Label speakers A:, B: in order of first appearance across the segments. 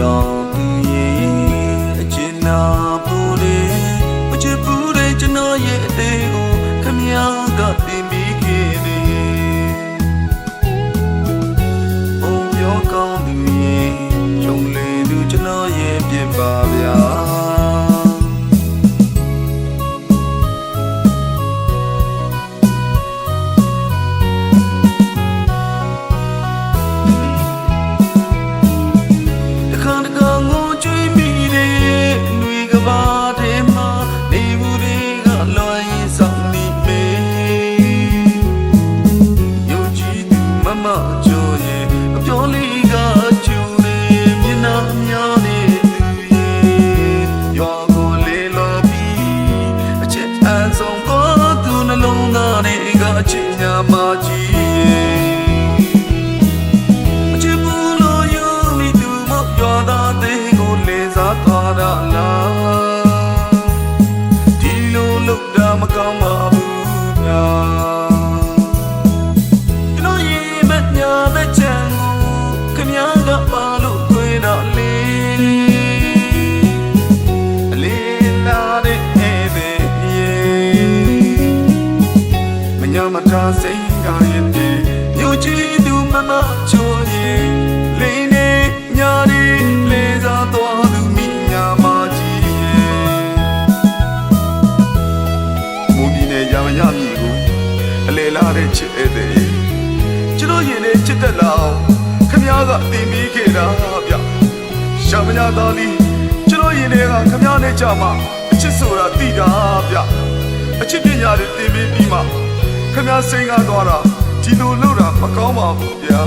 A: ရောက်သူရဲ့အချစ်နာပူလေမချစ်ဘူးတဲ့ကျွန်တော်ရဲ့အသေးကိုခမည်းကတင်ပြီးခဲ့တယ်ဘုံပြောကောင်းသူရဲ့ယုံလေသူကျွန်တော်ရဲ့ပြစ်ပါဗျာချစ်ညာမကြီးအချစ်ဘူးလို့ယူမိသူမရွာသားသေးကိုလေစားသွားတာလားဒီလိုလုပ်တာမကောင်းပါဘူးညာကျွန်တော်ရေမညာမချမ်းကိုခင်ဗျားကပါလို့တွေ့တော့လေအလေးလာတဲ့ညမတာစိတ်ကရဲ့တည်းမြို့ကြီးသူမမချိုးရင်လိမ့်နေညာဒီလေစားသွားသူမိညာမကြီးရဲ့မုန်ဒီနဲ့ရမရမြည်ကိုအလေလာတဲ့ချစ်တဲ့ကျွန်တော်ရင်နဲ့ချစ်တက်လာခမည်းကတင်ပြီးခဲ့တာဗျရှာမညာသားလေးကျွန်တော်ရင်တွေကခမည်းနဲ့ကြမှာအချစ်ဆိုတာသိတာဗျအချစ်ပညာတွေတင်ပြီးမှခမည်းစိတ်ကားသွားတာဒီလိုလုပ်တာမကောင်းပါဘူးဗျာ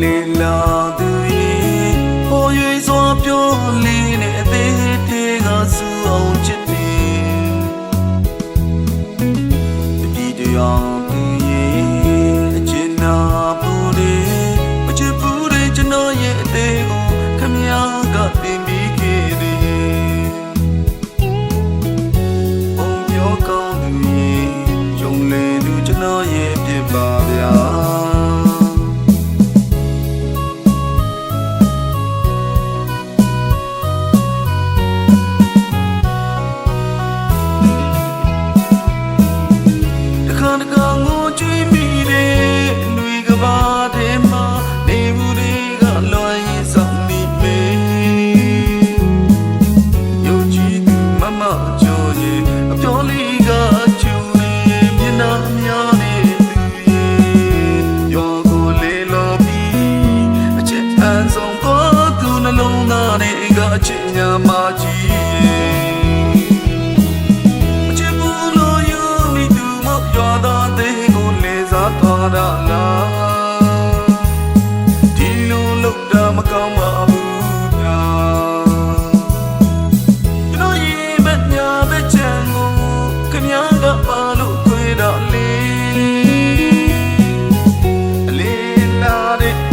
A: လေးလာသူရဲ့ပေါ်ရွေစွာပြောလေးနဲ့အသေးသေးကစူအောင်ချစ်တယ်ဒီတရားသူရဲ့အချစ်နာပူတယ်မချစ်ဘူးတဲ့ကျွန်တော်ရဲ့အသေးကိုခမည်းကတင်ပြီးခဲ့တယ်ဘုံပြောကောင်းသူရဲ့ယုံလေသူကျွန်တော်ရဲ့ပြစ်ပါဗျာချစ်ညာမကြီးမချစ်ဘူးလို့ယူမိသူမရွာသားသေးကိုလေစားသွားတာလားဒီလိုလုပ်တာမကောင်းပါဘူးညာကျွန်တော်ရေမညာမချမ်းကိုခင်ဗျားကပါလို့တွေ့တော့လေအလေးလာတဲ့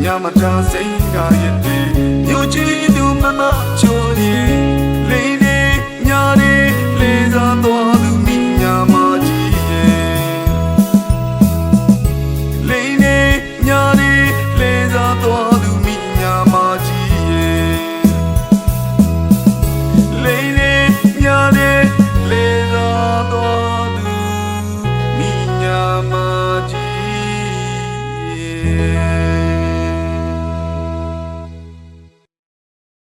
A: ညမတာစိတ်ကရဲ့တည်းမြို့ကြီးသူမမချိုးရင်လိမ့်နေညာနေလေစားသွားသူမိညာမကြီးရဲ့လိမ့်နေညာနေလေစားသွားသူမိညာမကြီးရဲ့လိမ့်နေညာနေလေစားသွားသူမိညာမကြီးရဲ့